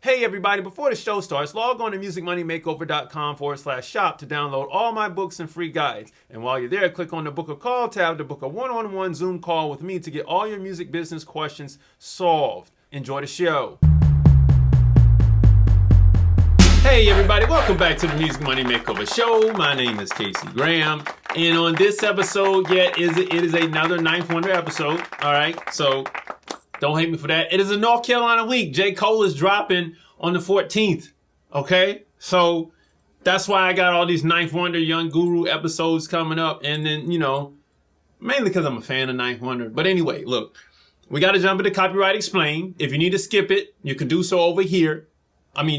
Hey everybody, before the show starts, log on to musicmoneymakeover.com/shop to download all my books and free guides. And while you're there, click on the book a call tab to book a one-on-one Zoom call with me to get all your music business questions solved. Enjoy the show. Hey everybody, welcome back to the Music Money Makeover Show. My name is Casey Graham. And on this episode, it is another Ninth Wonder episode. All right, so don't hate me for that. It is a North Carolina week. J. Cole is dropping on the 14th. Okay? So that's why I got all these Ninth Wonder, Young Guru episodes coming up. And then, mainly because I'm a fan of Ninth Wonder. But anyway, look, we got to jump into Copyright Explained. If you need to skip it, you can do so over here.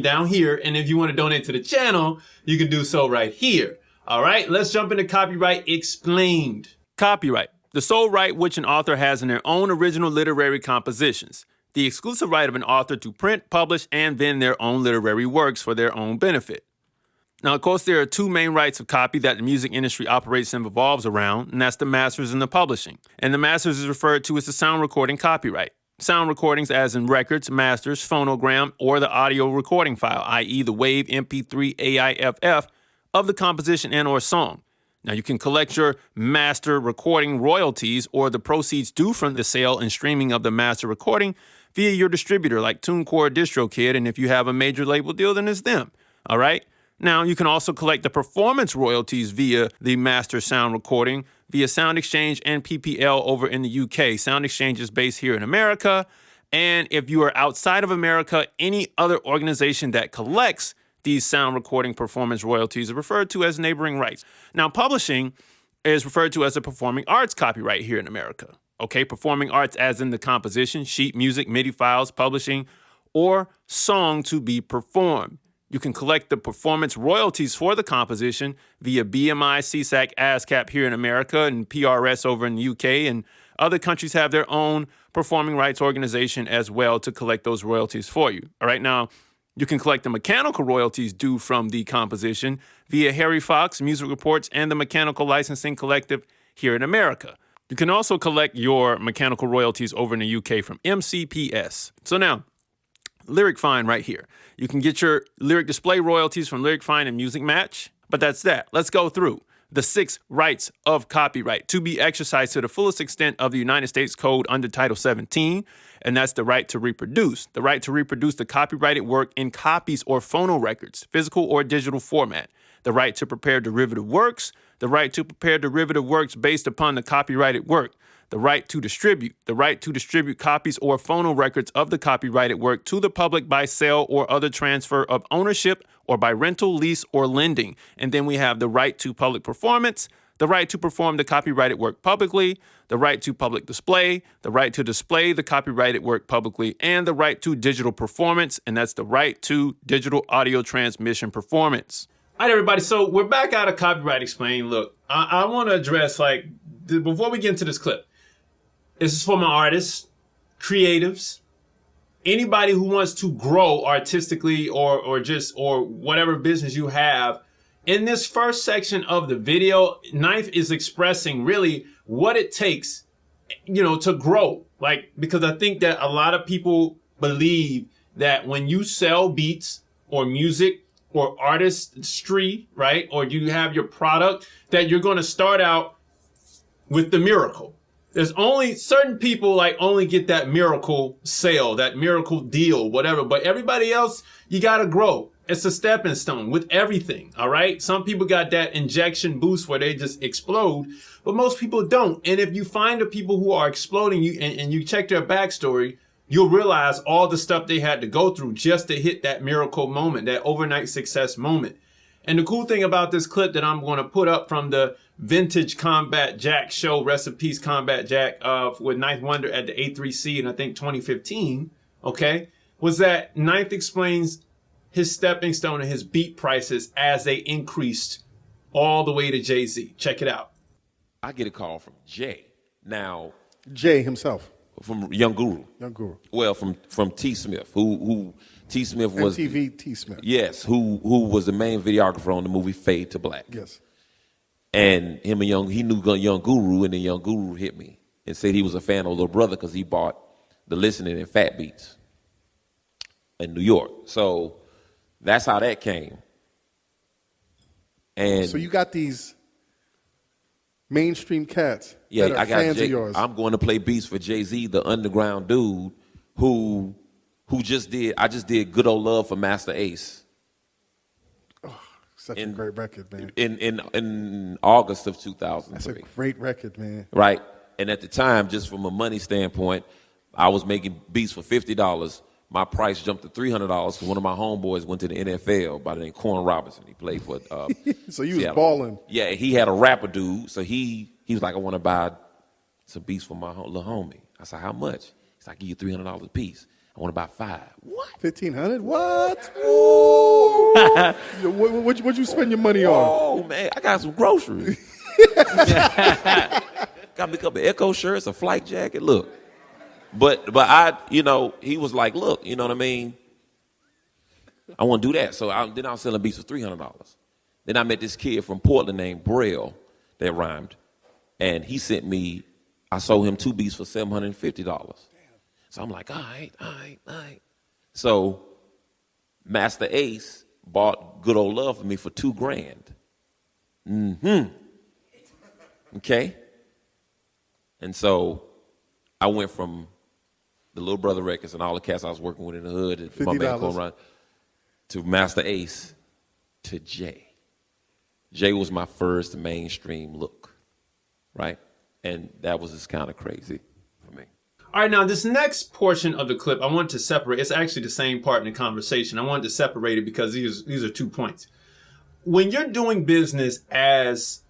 Down here. And if you want to donate to the channel, you can do so right here. All right? Let's jump into Copyright Explained. Copyright. The sole right which an author has in their own original literary compositions. The exclusive right of an author to print, publish, and vend their own literary works for their own benefit. Now, of course, there are two main rights of copy that the music industry operates and revolves around, and that's the masters and the publishing. And the masters is referred to as the sound recording copyright. Sound recordings as in records, masters, phonogram, or the audio recording file, i.e. the WAV, MP3, AIFF of the composition and or song. Now, you can collect your master recording royalties or the proceeds due from the sale and streaming of the master recording via your distributor like TuneCore or DistroKid, and if you have a major label deal, then it's them, all right? Now, you can also collect the performance royalties via the master sound recording via Sound Exchange and PPL over in the UK. Sound Exchange is based here in America, and if you are outside of America, any other organization that collects these sound recording performance royalties are referred to as neighboring rights. Now, publishing is referred to as a performing arts copyright here in America. Okay, performing arts as in the composition, sheet music, MIDI files, publishing, or song to be performed. You can collect the performance royalties for the composition via BMI, CSAC, ASCAP here in America and PRS over in the UK, and other countries have their own performing rights organization as well to collect those royalties for you. All right, now, you can collect the mechanical royalties due from the composition via Harry Fox, Music Reports, and the Mechanical Licensing Collective here in America. You can also collect your mechanical royalties over in the UK from MCPS. So now, Lyric Find right here. You can get your lyric display royalties from Lyric Find and Music Match, but that's that. Let's go through the 6 rights of copyright to be exercised to the fullest extent of the United States Code under Title 17, and that's the right to reproduce. The right to reproduce the copyrighted work in copies or phonorecords, physical or digital format. The right to prepare derivative works. The right to prepare derivative works based upon the copyrighted work. The right to distribute. The right to distribute copies or phonorecords of the copyrighted work to the public by sale or other transfer of ownership or by rental, lease, or lending. And then we have the right to public performance, the right to perform the copyrighted work publicly, the right to public display, the right to display the copyrighted work publicly, and the right to digital performance, and that's the right to digital audio transmission performance. All right, everybody, so we're back out of Copyright Explained. Look, I want to address, before we get into this clip, this is for my artists, creatives, anybody who wants to grow artistically or whatever business you have. In this first section of the video, Ninth is expressing really what it takes, to grow. Because I think that a lot of people believe that when you sell beats or music or artistry, right, or you have your product, that you're going to start out with the miracle. There's only certain people only get that miracle sale, that miracle deal, whatever. But everybody else, you got to grow. It's a stepping stone with everything. All right. Some people got that injection boost where they just explode, but most people don't. And if you find the people who are exploding and you check their backstory, you'll realize all the stuff they had to go through just to hit that miracle moment, that overnight success moment. And the cool thing about this clip that I'm going to put up from the Vintage Combat Jack show, Rest in Peace Combat Jack, with Ninth Wonder at the A3C in, I think, 2015, okay, was that Ninth explains his stepping stone and his beat prices as they increased all the way to Jay-Z. Check it out. I get a call from Jay. Now, Jay himself. From Young Guru. Young Guru. Well, from T. Smith, who T. Smith was MTV T. Smith. Yes, who was the main videographer on the movie Fade to Black. Yes. And he knew Young Guru, and then Young Guru hit me and said he was a fan of Little Brother because he bought the Listening and Fat Beats. in New York. So that's how that came. And So you got these mainstream cats yeah, that are I got fans of yours. I'm going to play beats for Jay-Z, the underground dude who I just did Good Old Love for Master Ace. Such a great record, man. In August of 2003. That's a great record, man. Right? And at the time, just from a money standpoint, I was making beats for $50. My price jumped to $300 because one of my homeboys went to the NFL by the name Corn Robinson. He played for So you was Seattle. balling. Yeah, he had a rapper dude. So he was like, I want to buy some beats for my little homie. I said, how much? He's like, I give you $300 a piece. I want to buy 5. What? 1,500? What? Ooh. What'd you spend your money on? Oh, man, I got some groceries. Got me a couple of Echo shirts, a flight jacket. Look. But I, he was like, look, you know what I mean? I want to do that. So then I was selling beats for $300. Then I met this kid from Portland named Braille that rhymed. And he sent me, I sold him 2 beats for $750. So I'm like, all right. So Master Ace bought Good Old Love for me for $2,000. Okay. And so I went from the Little Brother Records and all the cats I was working with in the hood, my man Corn, to Master Ace, to Jay. Jay was my first mainstream look, right? And that was just kind of crazy for me. All right, now this next portion of the clip, I want to separate. It's actually the same part in the conversation. I wanted to separate it because these are 2 points. When you're doing business as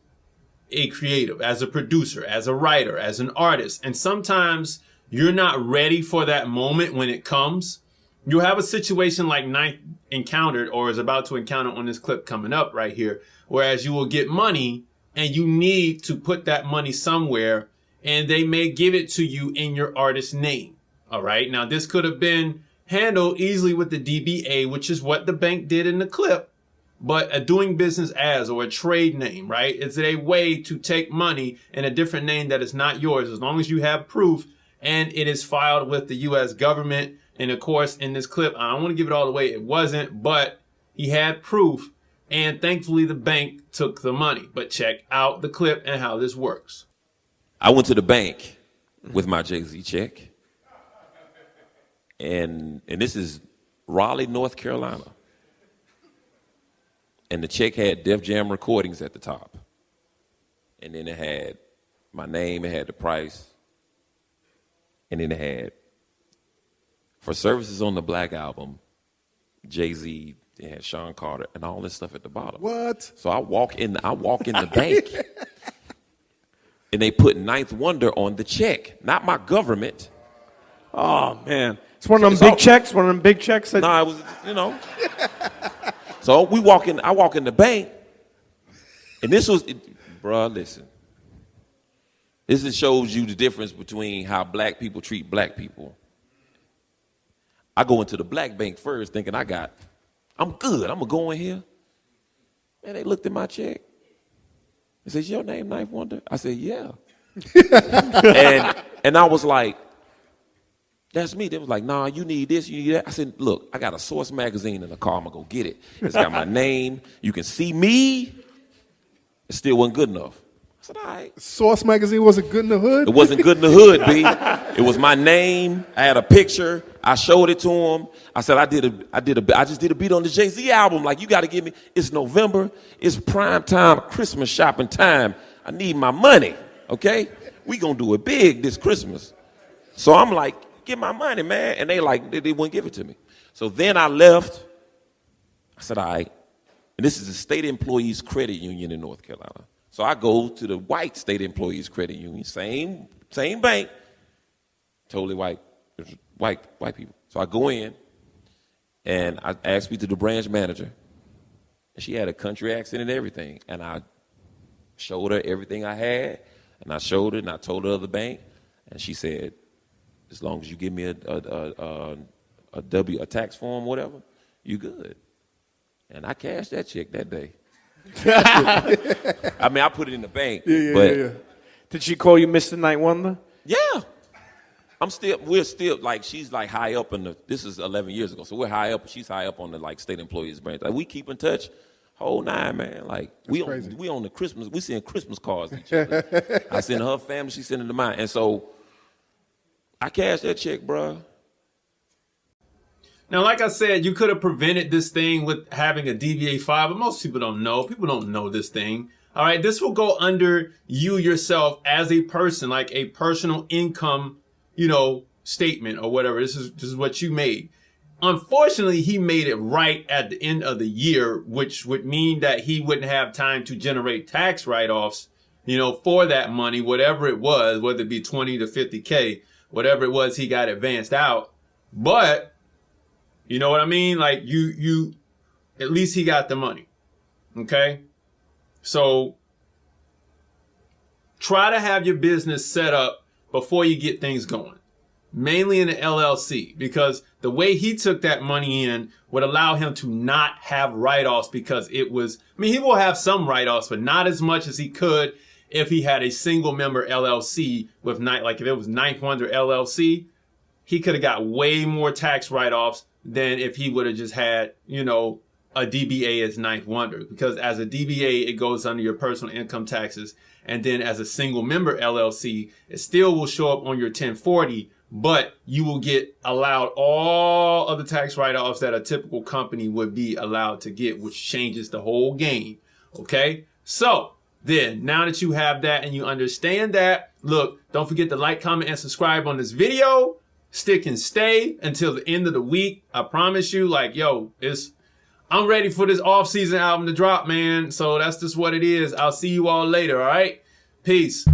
a creative, as a producer, as a writer, as an artist, and sometimes you're not ready for that moment when it comes, you'll have a situation like Ninth encountered or is about to encounter on this clip coming up right here, whereas you will get money and you need to put that money somewhere and they may give it to you in your artist name. All right. Now, this could have been handled easily with the DBA, which is what the bank did in the clip. But a doing business as or a trade name, right? Is it a way to take money in a different name that is not yours as long as you have proof and it is filed with the U.S. government? And of course, in this clip, I don't want to give it all away. It wasn't, but he had proof. And thankfully, the bank took the money. But check out the clip and how this works. I went to the bank with my Jay-Z check. And this is Raleigh, North Carolina. And the check had Def Jam Recordings at the top. And then it had my name, it had the price. And then it had, for services on the Black Album, Jay-Z, it had Sean Carter, and all this stuff at the bottom. What? So I walk in the bank, and they put Ninth Wonder on the check, not my government. Oh, man. It's one of them big checks, one of them big checks. No, it was, So I walk in the bank, and this was, bruh, listen. This just shows you the difference between how black people treat black people. I go into the black bank first thinking I'm good. I'm going to go in here. And they looked at my check. They said, is your name Ninth Wonder? I said, yeah. and I was like, that's me. They was like, nah, you need this, you need that. I said, look, I got a Source magazine in the car. I'm going to go get it. It's got my name. You can see me. It still wasn't good enough. I said, all right. Source magazine wasn't good in the hood? It wasn't good in the hood, B. It was my name. I had a picture. I showed it to him. I said, I just did a beat on the Jay-Z album. Like, you got to give me, it's November. It's prime time, Christmas shopping time. I need my money, okay? We going to do it big this Christmas. So I'm like, get my money, man. And they wouldn't give it to me. So then I left. I said, all right. And this is the State Employees Credit Union in North Carolina. So I go to the white State Employees Credit Union, same bank, totally white people. So I go in, and I asked to speak to the branch manager, and she had a country accent and everything. And I showed her everything I had, and I showed her, and I told her of the bank, and she said, as long as you give me a tax form, whatever, you good. And I cashed that check that day. I mean, I put it in the bank. Yeah. Did she call you Mr. Night Wonder? Yeah. we're still like, she's like high up in this is 11 years ago, so we're high up. She's high up on the like state employees branch. Like we keep in touch, whole nine, man. Like we on the Christmas, we send Christmas cards to each other. I send her family, she sending to mine, and so I cashed that check, bro. Now, like I said, you could have prevented this thing with having a DBA file, but most people don't know. People don't know this thing. All right, this will go under you yourself as a person, like a personal income, statement or whatever. This is what you made. Unfortunately, he made it right at the end of the year, which would mean that he wouldn't have time to generate tax write-offs, for that money, whatever it was, whether it be 20 to 50K, whatever it was, he got advanced out. But you know what I mean? Like you, at least he got the money. Okay. So try to have your business set up before you get things going, mainly in the LLC, because the way he took that money in would allow him to not have write-offs because he will have some write-offs, but not as much as he could if he had a single member LLC with like if it was Ninth Wonder LLC, he could have got way more tax write-offs than if he would have just had, a DBA as Ninth Wonder. Because as a DBA, it goes under your personal income taxes. And then as a single member LLC, it still will show up on your 1040, but you will get allowed all of the tax write-offs that a typical company would be allowed to get, which changes the whole game. Okay? So then, now that you have that and you understand that, look, don't forget to like, comment, and subscribe on this video. Stick and stay until the end of the week. I promise you, I'm ready for this off-season album to drop, man. So that's just what it is. I'll see you all later, all right? Peace. Hey,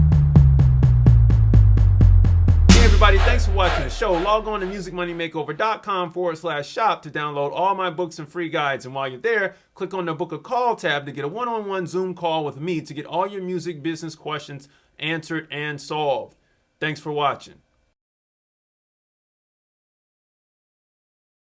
everybody. Thanks for watching the show. Log on to musicmoneymakeover.com/shop to download all my books and free guides. And while you're there, click on the Book a Call tab to get a one-on-one Zoom call with me to get all your music business questions answered and solved. Thanks for watching.